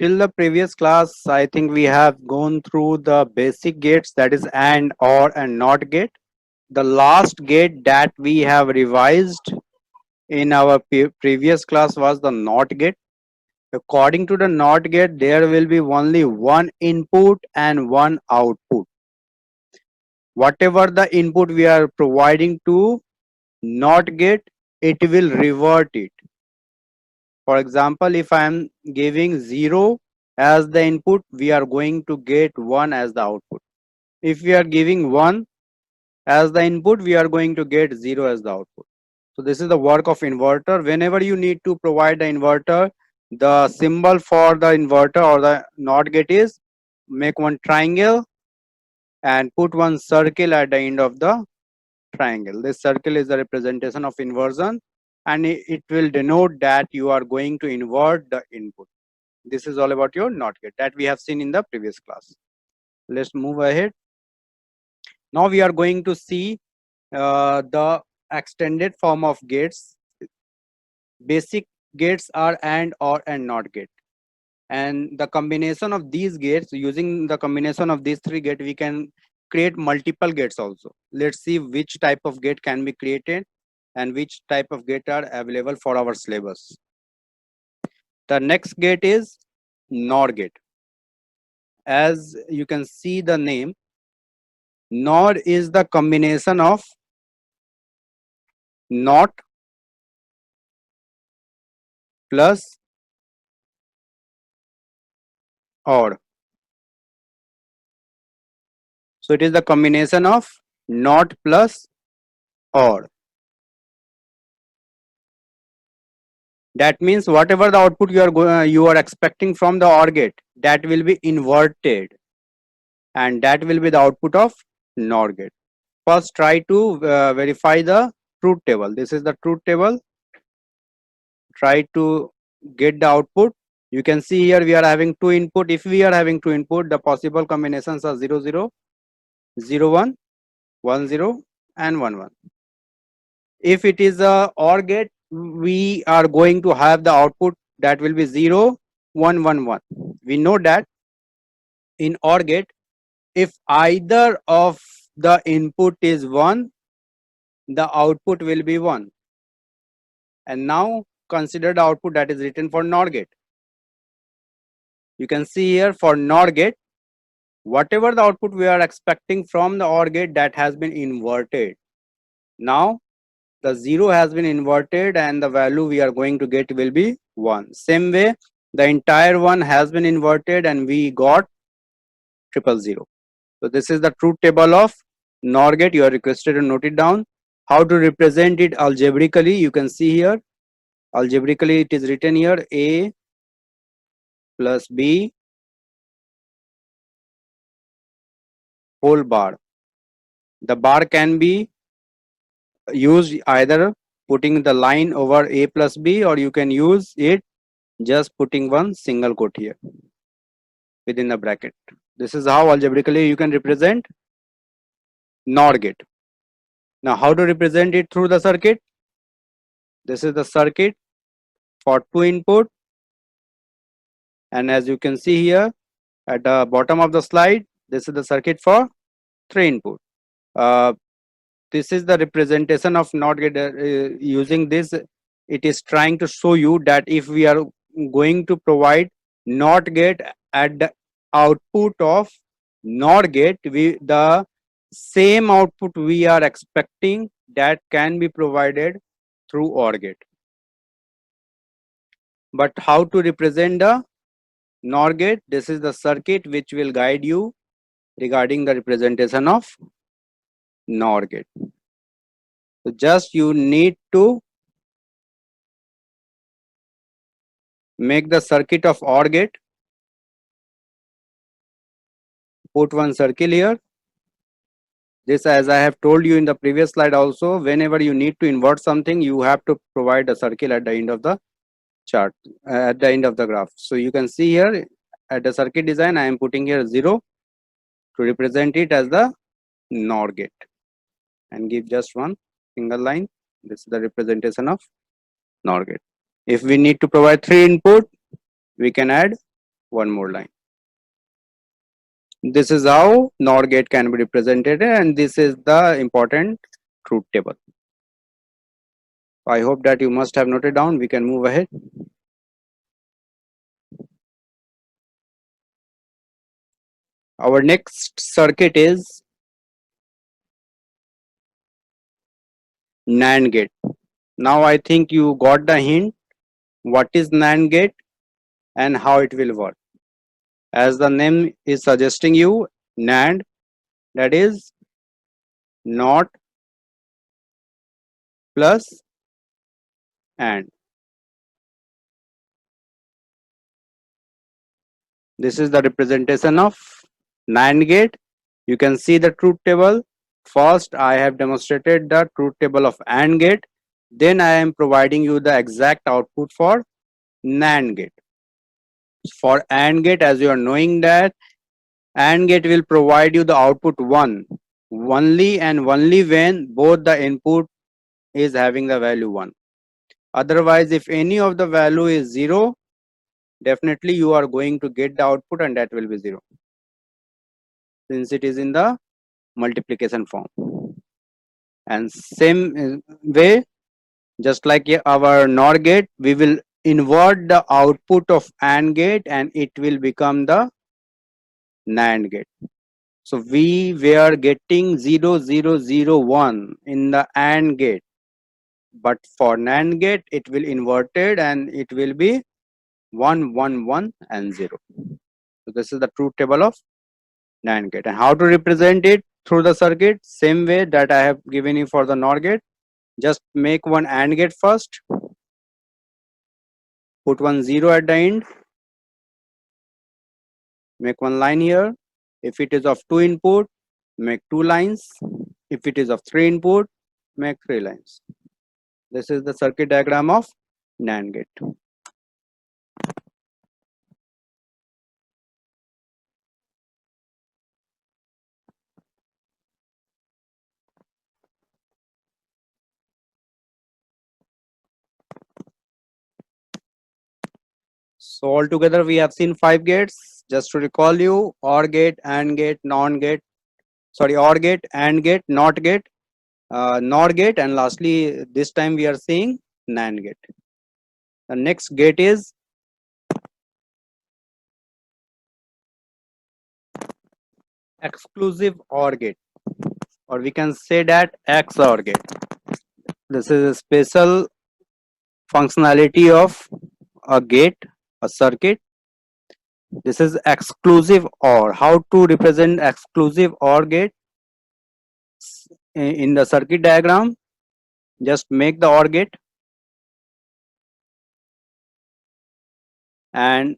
Till the previous class, I think we have gone through the basic gates, that is AND, OR, and NOT gate. The last gate that we have revised in our previous class was the NOT gate. According to the NOT gate, there will be only one input and one output. Whatever the input we are providing to NOT gate, it will revert it. For example, if I am giving 0 as the input, we are going to get 1 as the output. If we are giving 1 as the input, we are going to get 0 as the output. So this is the work of inverter. Whenever you need to provide the inverter, the symbol for the inverter or the NOT gate is make one triangle and put one circle at the end of the triangle. This circle is the representation of inversion, and it will denote that you are going to invert the input. This is all about your NOT gate that we have seen in the previous class. Let's move ahead. Now we are going to see the extended form of gates. Basic gates are AND, OR, and NOT gate. And the combination of these gates, using the combination of these three gates, we can create multiple gates also. Let's see which type of gate can be created and which type of gate are available for our syllabus. The next gate is NOR gate. As you can see the name, NOR is the combination of NOT plus OR. So it is the combination of NOT plus OR. That means whatever the output you are expecting from the OR gate, that will be inverted, and that will be the output of NOR gate. First, try to verify the truth table. This is the truth table. Try to get the output. You can see here we are having two input. If we are having two input, the possible combinations are 0 0, 0 1, 1 0, and 1 1. If it is a OR gate, we are going to have the output that will be 0 1 1 1. We know that in OR gate, if either of the input is 1, the output will be 1. And now consider the output that is written for NOR gate. You can see here for NOR gate, whatever the output we are expecting from the OR gate, that has been inverted. Now the 0 has been inverted and the value we are going to get will be 1. Same way, the entire one has been inverted and we got 000. So this is the truth table of NOR gate. You are requested to note it down. How to represent it algebraically, you can see here. Algebraically it is written here A plus B whole bar. The bar can be used either putting the line over A plus B, or you can use it just putting one single quote here within the bracket. This is how algebraically you can represent NOR gate. Now how to represent it through the circuit? This is the circuit for two input, and as you can see here at the bottom of the slide, this is the circuit for three input. This is the representation of NOT gate. Using this, it is trying to show you that if we are going to provide NOT gate at the output of NOR gate, the same output we are expecting, that can be provided through OR gate. But how to represent the NOR gate? This is the circuit which will guide you regarding the representation of NOR gate. So just you need to make the circuit of OR gate. Put one circle here. This, as I have told you in the previous slide also, whenever you need to invert something, you have to provide a circle at the end of the chart, at the end of the graph. So you can see here at the circuit design, I am putting here 0 to represent it as the NOR gate, and give just one single line. This is the representation of NOR gate. If we need to provide three input, we can add one more line. This is how NOR gate can be represented, and this is the important truth table. I hope that you must have noted down. We can move ahead. Our next circuit is NAND gate. Now I think you got the hint what is NAND gate and how it will work. As the name is suggesting you, NAND, that is not plus AND. This is the representation of NAND gate. You can see the truth table. First, I have demonstrated the truth table of AND gate. Then I am providing you the exact output for NAND gate. For AND gate, as you are knowing that AND gate will provide you the output 1 only and only when both the input is having the value 1. Otherwise, if any of the value is 0, definitely you are going to get the output and that will be 0, since it is in the multiplication form. And same way, just like our NOR gate, we will invert the output of AND gate and it will become the NAND gate. So we were getting 0 0 0 1 in the AND gate, but for NAND gate it will inverted and it will be 1 1 1 and 0. So this is the truth table of NAND gate. And how to represent it through the circuit? Same way that I have given you for the NOR gate. Just make one AND gate first, put one 0 at the end, make one line here. If it is of 2 input, make 2 lines. If it is of 3 input, make 3 lines. This is the circuit diagram of NAND gate. So altogether we have seen 5 gates. Just to recall you, OR gate, AND gate, NOT gate, OR gate, AND gate, NOT gate, NOR gate, and lastly this time we are seeing NAND gate. The next gate is exclusive OR gate, or we can say that XOR gate. This is a special functionality of a gate, a circuit. This is exclusive OR. How to represent exclusive OR gate? In the circuit diagram, just make the OR gate and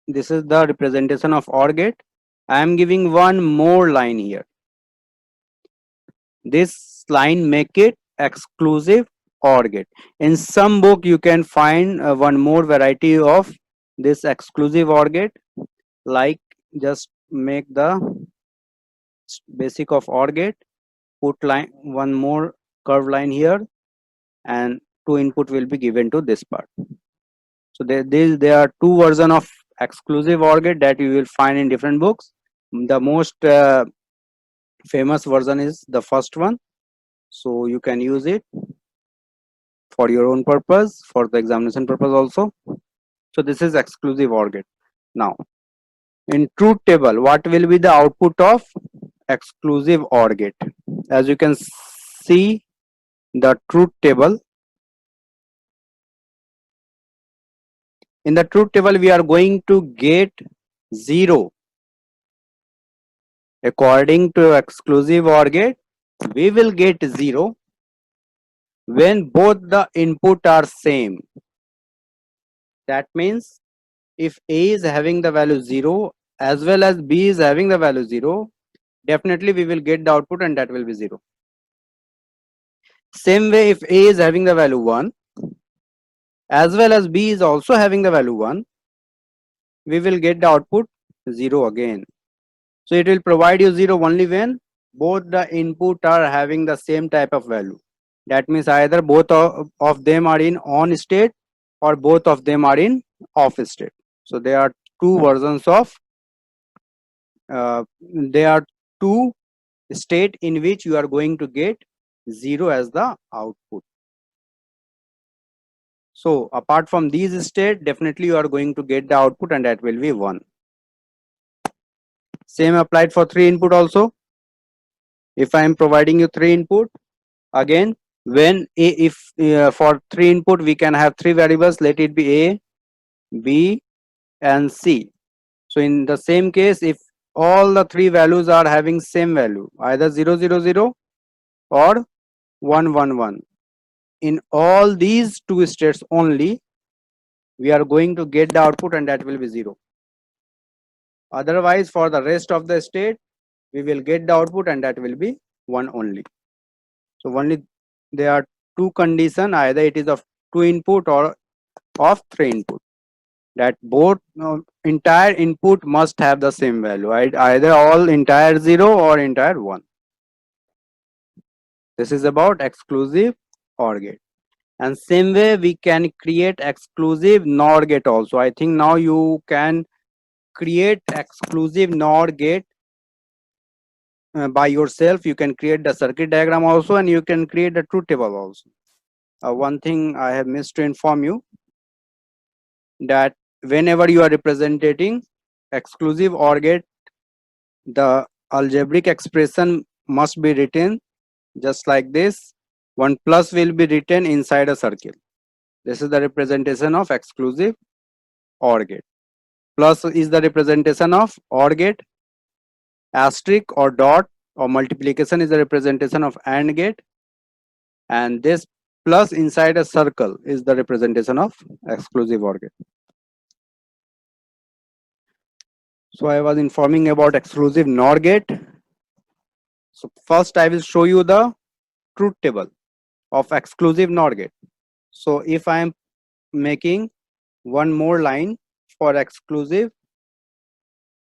this is the representation of OR gate. I am giving one more line here. This line make it exclusive OR gate. In some book you can find one more variety of this exclusive OR gate, like just make the basic of OR gate, put line one more curve line here, and 2 input will be given to this part. So there are 2 version of exclusive OR gate that you will find in different books. The most famous version is the first one, so you can use it for your own purpose, for the examination purpose also. So this is exclusive OR gate. Now in truth table, what will be the output of exclusive OR gate? As you can see the truth table, in the truth table we are going to get 0. According to exclusive OR gate, we will get 0 when both the input are same. That means if A is having the value 0 as well as B is having the value 0, definitely we will get the output and that will be 0. Same way, if A is having the value 1 as well as B is also having the value 1, we will get the output 0 again. So it will provide you 0 only when both the input are having the same type of value. That means either both of them are in on state or both of them are in off state. So there are two versions of there are two state in which you are going to get 0 as the output. So apart from these state, definitely you are going to get the output, and that will be 1. Same applied for 3 input also. If I am providing you 3 input, again, when if for 3 input we can have 3 variables, let it be A, B and C. So in the same case, if all the 3 values are having same value, either 0 0 0 or 1 1 1, in all these two states only we are going to get the output, and that will be 0. Otherwise, for the rest of the state we will get the output, and that will be 1 only. So only there are two condition, either it is of 2 input or of 3 input, that both entire input must have the same value, right? Either all entire 0 or entire 1. This is about exclusive OR gate. And same way we can create exclusive NOR gate also. I think now you can create exclusive NOR gate by yourself. You can create the circuit diagram also, and you can create the truth table also. One thing I have missed to inform you, that whenever you are representing exclusive OR gate, the algebraic expression must be written just like this. 1 plus will be written inside a circle. This is the representation of exclusive OR gate. Plus is the representation of OR gate. Asterisk or dot or multiplication is the representation of AND gate. And this plus inside a circle is the representation of exclusive OR gate. So I was informing about exclusive NOR gate. So first I will show you the truth table of exclusive NOR gate. So if I am making one more line for exclusive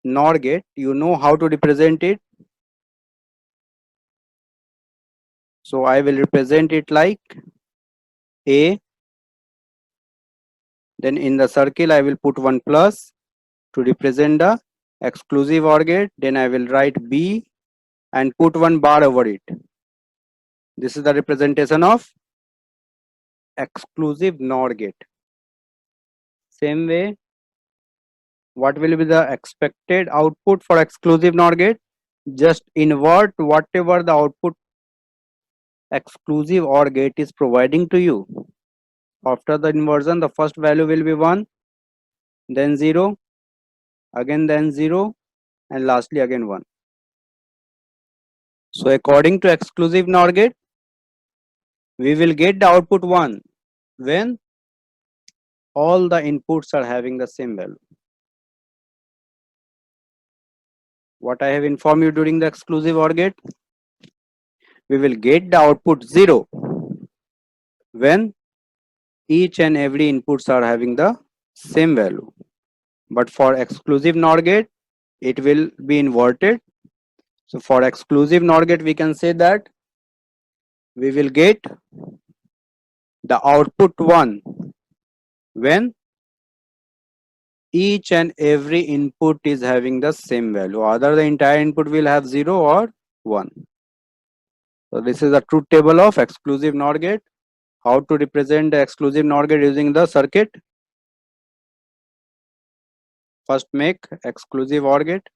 NOR gate, you know how to represent it. So I will represent it like A, then in the circle I will put 1 plus to represent the exclusive OR gate. Then I will write B and put 1 bar over it. This is the representation of exclusive NOR gate. Same way, what will be the expected output for exclusive NOR gate? Just invert whatever the output exclusive OR gate is providing to you. After the inversion, the first value will be 1, then 0, again then 0, and lastly again 1. So according to exclusive NOR gate, we will get the output 1 when all the inputs are having the same value. What I have informed you during the exclusive OR gate, we will get the output 0 when each and every inputs are having the same value. But for exclusive NOR gate, it will be inverted. So for exclusive NOR gate, we can say that we will get the output 1 when each and every input is having the same value. Either the entire input will have 0 or 1. So this is the truth table of exclusive NOR gate. How to represent the exclusive NOR gate using the circuit? First make exclusive OR gate.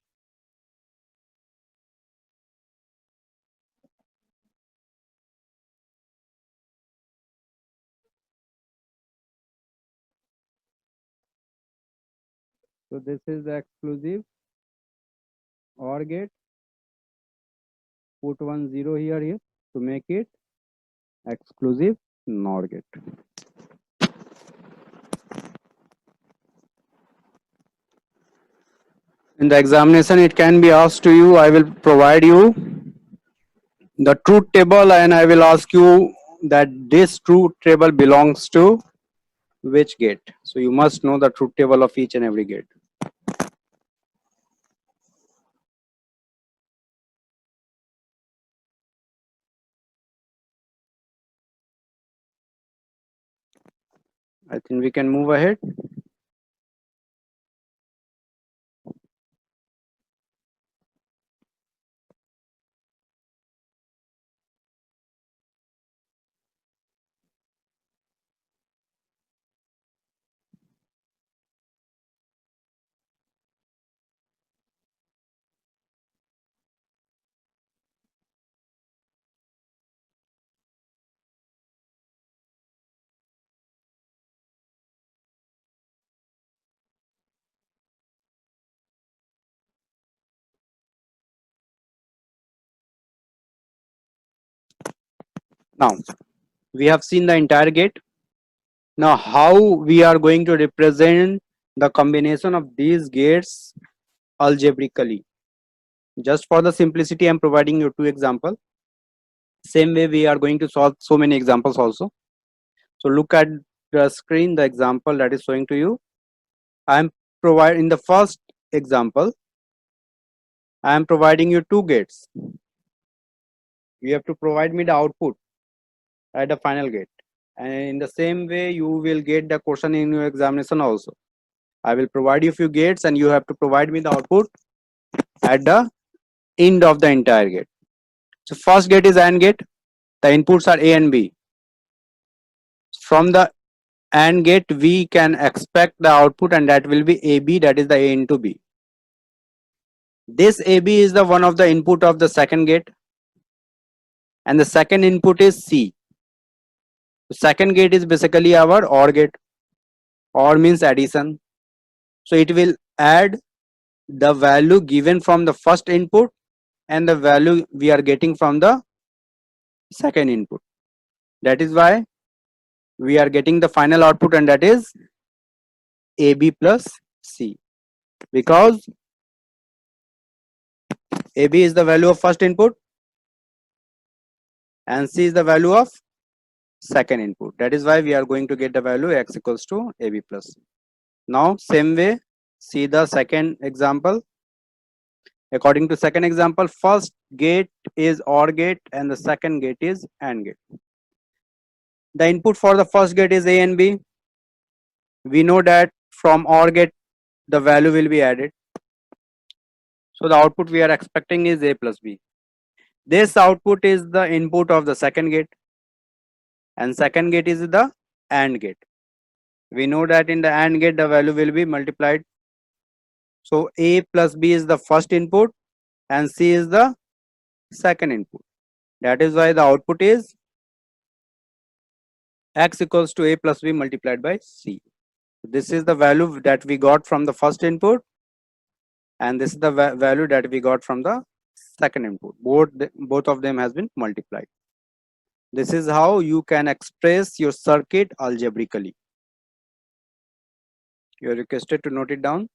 So this is the exclusive OR gate. Put 1 0 here to make it exclusive NOR gate. In the examination, it can be asked to you. I will provide you the truth table, and I will ask you that this truth table belongs to which gate. So you must know the truth table of each and every gate. I think we can move ahead. Now we have seen the entire gate. Now how we are going to represent the combination of these gates algebraically? Just for the simplicity, I am providing you two examples. Same way we are going to solve so many examples also. So look at the screen, the example that is showing to you. I am providing in the first example, I am providing you two gates. You have to provide me the output at the final gate. And in the same way, you will get the question in your examination also. I will provide you few gates and you have to provide me the output at the end of the entire gate. So first gate is AND gate. The inputs are A and B. From the AND gate, we can expect the output and that will be AB, that is the A into B. This AB is the one of the input of the second gate and the second input is C. The second gate is basically our OR gate. OR means addition. So it will add the value given from the first input and the value we are getting from the second input. That is why we are getting the final output and that is AB plus C, because AB is the value of first input and C is the value of second input. That is why we are going to get the value X equals to AB plus C. Now same way, see the second example. According to second example, first gate is OR gate and the second gate is AND gate. The input for the first gate is A and B. We know that from OR gate the value will be added. So the output we are expecting is A plus B. This output is the input of the second gate and second gate is the AND gate. We know that in the AND gate the value will be multiplied. So A plus B is the first input and C is the second input. That is why the output is X equals to A plus B multiplied by C. This is the value that we got from the first input and this is the value that we got from the second input. Both of them has been multiplied. This is how you can express your circuit algebraically. You are requested to note it down.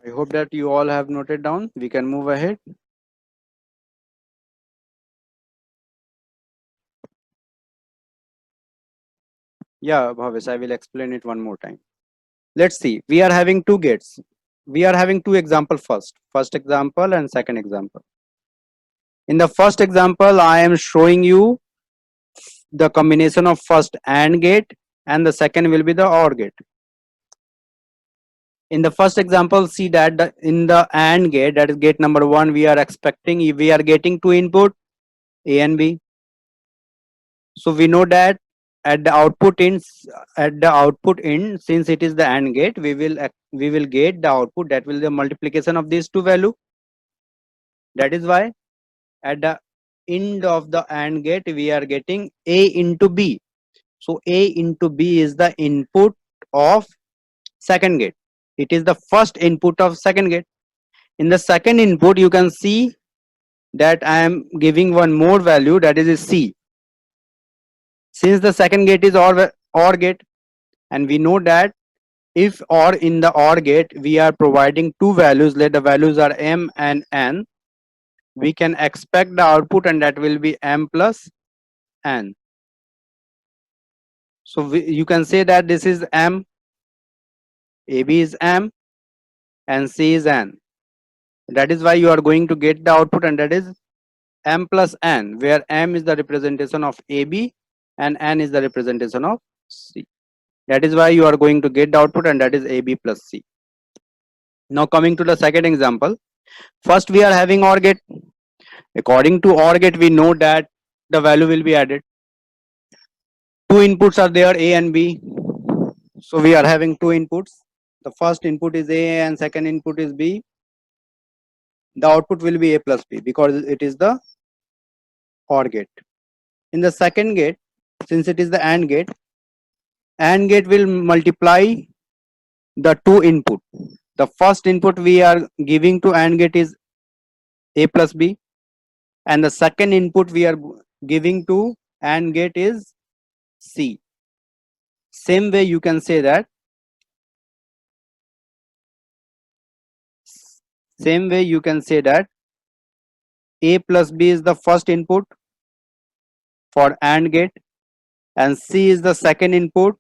I hope that you all have noted down. We can move ahead. Yeah, Bhavesh, I will explain it one more time. Let's see. We are having two gates. We are having two examples first. First example and second example. In the first example, I am showing you the combination of first AND gate and the second will be the OR gate. In the first example, see that in the AND gate, that is gate number 1, we are expecting, we are getting two input A and B. So we know that at the output in since it is the AND gate, we will get the output that will be the multiplication of these two value. That is why at the end of the AND gate we are getting A into B. So A into B is the input of second gate. It is the first input of second gate. In the second input you can see that I am giving one more value, that is C. Since the second gate is OR gate and we know that if OR in the OR gate we are providing two values, let the values are M and N, we can expect the output and that will be M plus N. So you can say that this is M, AB is M and C is N. That is why you are going to get the output and that is M plus N, where M is the representation of AB and N is the representation of C. That is why you are going to get the output and that is AB plus C. Now coming to the second example. First we are having OR gate. According to OR gate we know that the value will be added. Two inputs are there, A and B. So we are having two inputs. The first input is A and second input is B. The output will be A plus B because it is the OR gate. In the second gate, since it is the AND gate will multiply the two input. The first input we are giving to AND gate is A plus B, and the second input we are giving to AND gate is C. Same way you can say that. Same way you can say that A plus B is the first input for AND gate and C is the second input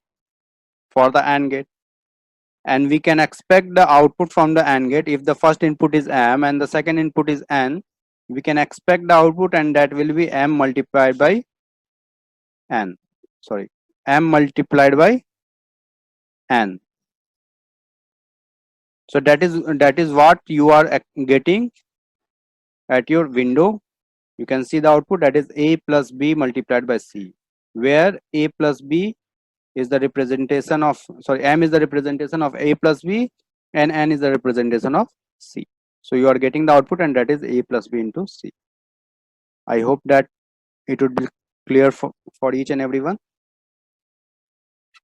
for the AND gate. And we can expect the output from the AND gate. If the first input is M and the second input is N, we can expect the output, and that will be M multiplied by N. Sorry, M multiplied by N. So that is what you are getting at your window. You can see the output, that is A plus B multiplied by C, where A plus B is the representation of, sorry, M is the representation of A plus B and N is the representation of C. So you are getting the output, and that is A plus B into C. I hope that it would be clear for each and everyone.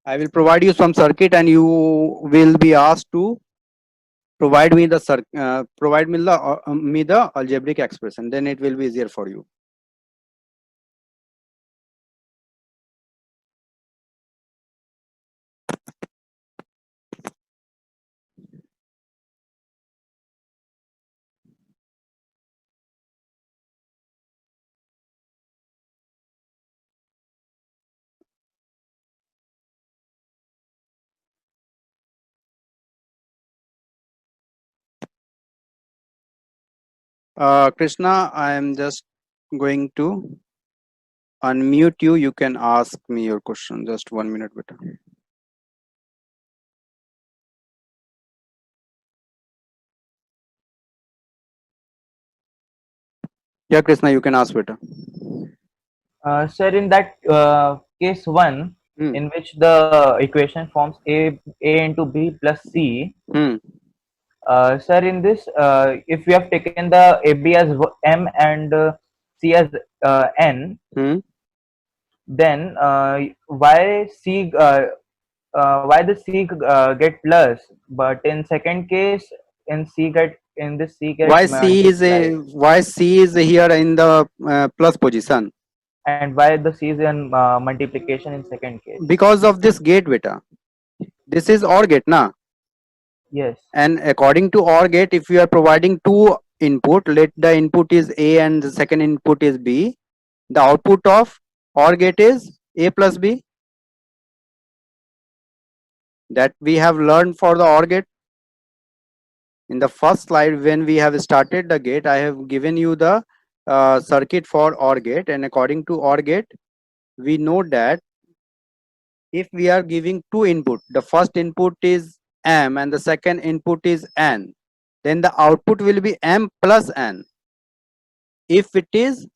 I will provide you some circuit and you will be asked to provide me the me the algebraic expression. Then it will be easier for you. Krishna, I am just going to unmute you. You can ask me your question. Just 1 minute, beta. Yeah, Krishna, you can ask, beta. Sir, in that case 1, Hmm. in which the equation forms A into B plus C, Hmm. sir, in this, if we have taken the AB as M and C as N, Hmm. then why the C get plus, but in second case in this C get multiplied, Why C is here in the plus position? and why the C is in multiplication in second case? Because of this gate, beta. This is OR gate, na? Yes. And according to OR gate, if you are providing two input, let the input is A and the second input is B, the output of OR gate is A plus B. That we have learned for the OR gate. In the first slide, when we have started the gate, I have given you the circuit for OR gate, and according to OR gate, we know that if we are giving two input, the first input is M and the second input is N, then the output will be M plus N. If it is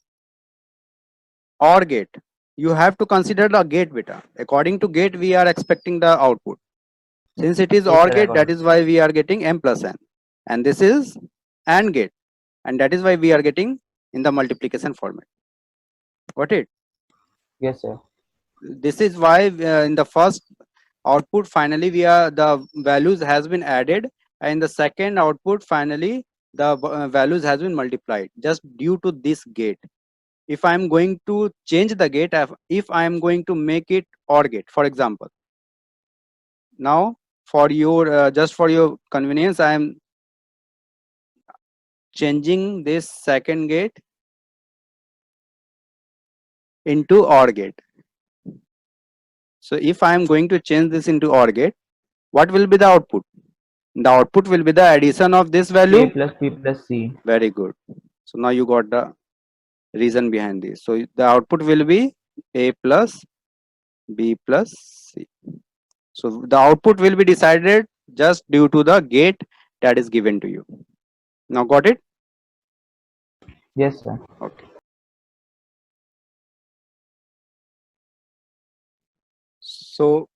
OR gate, you have to consider the gate, beta. According to gate, we are expecting the output. Since it is Yes, OR sir, I gate, got that it. is why we are getting M plus N. And this is AND gate, and that is why we are getting in the multiplication format. Got it? Yes, sir. This is why in the first output finally the values has been added, and the second output finally the values has been multiplied just due to this gate. If I am going to change the gate, if I am going to make it OR gate, for example, now for your just for your convenience, I am changing this second gate into OR gate. So if I am going to change this into OR gate, what will be the output? The output will be the addition of this A value. plus B plus C. Very good. So now you got the reason behind this. So the output will be A plus B plus C. So the output will be decided just due to the gate that is given to you. Now got it? Yes, sir. Okay. So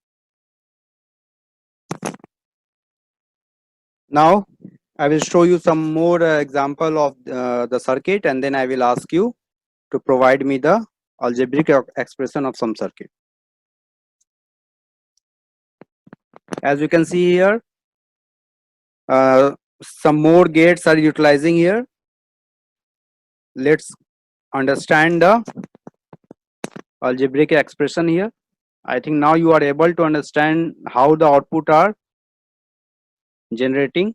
now I will show you some more example of the circuit, and then I will ask you to provide me the algebraic expression of some circuit. As you can see here, some more gates are utilizing here. Let's understand the algebraic expression here. I think now you are able to understand how the output are generating.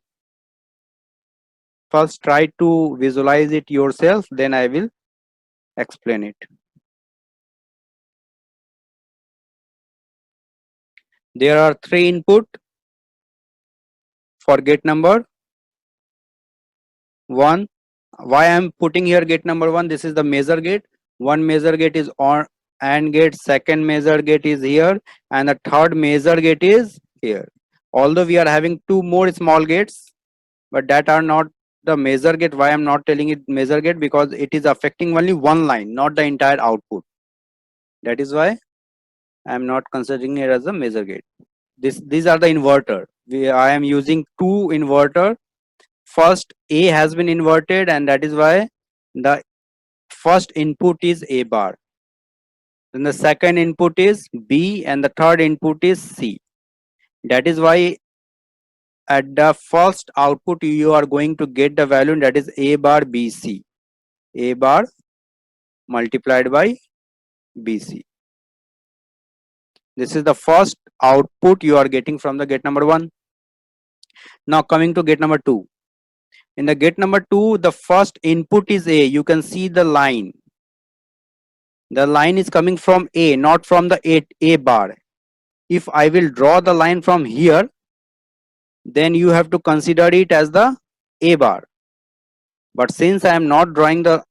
First try to visualize it yourself, then I will explain it. There are three input for gate number 1. Why I am putting here gate number 1? This is the measure gate. One measure gate is on AND gate, second measure gate is here, and the third measure gate is here. Although we are having two more small gates, but that are not the measure gate. Why I am not telling it measure gate? Because it is affecting only one line, not the entire output. That is why I am not considering it as a measure gate. These are the inverter. I am using two inverter. First A has been inverted, and that is why the first input is A bar. Then the second input is B, and the third input is C. That is why at the first output you are going to get the value that is A bar BC. A bar multiplied by BC. This is the first output you are getting from the gate number 1. Now coming to gate number 2. In the gate number 2, the first input is A. You can see the line. The line is coming from A, not from the A bar. If I will draw the line from here, then you have to consider it as the A bar. But since I am not drawing the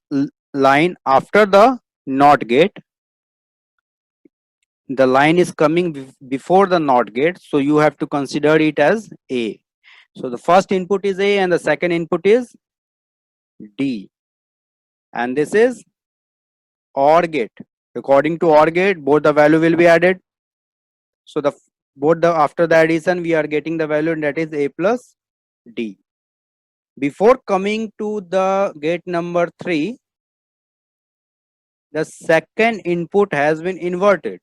line after the NOT gate, the line is coming before the NOT gate, so you have to consider it as A. So the first input is A and the second input is D. And this is OR gate. According to OR gate, both the value will be added. So after the addition, we are getting the value, and that is A plus D. Before coming to the gate number 3, the second input has been inverted.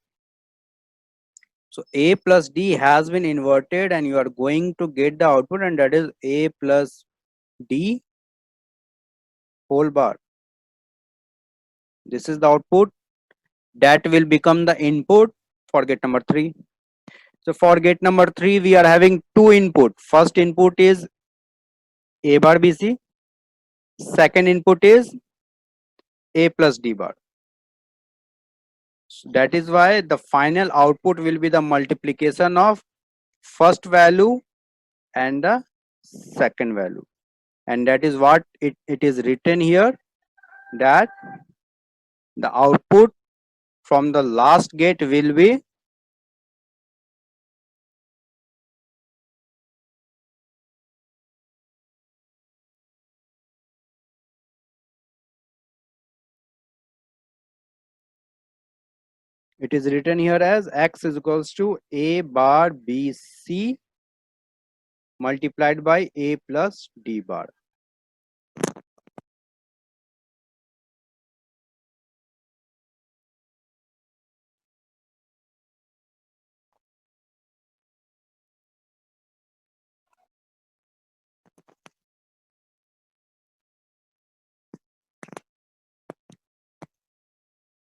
So A plus D has been inverted, and you are going to get the output, and that is A plus D whole bar. This is the output that will become the input for gate number 3. So for gate number 3, we are having two input. First input is A bar BC. Second input is A plus D bar. So that is why the final output will be the multiplication of first value and the second value. And that is what it is written here, that the output from the last gate will be it is written here as X is equals to A bar BC multiplied by A plus D bar.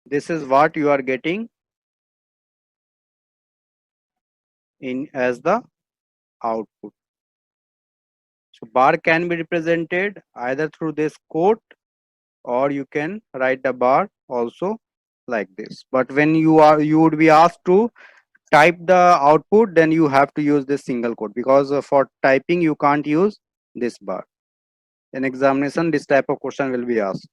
This is what you are getting in as the output. So bar can be represented either through this quote, or you can write the bar also like this. But when you would be asked to type the output, then you have to use this single quote, because for typing you can't use this bar. In examination, this type of question will be asked.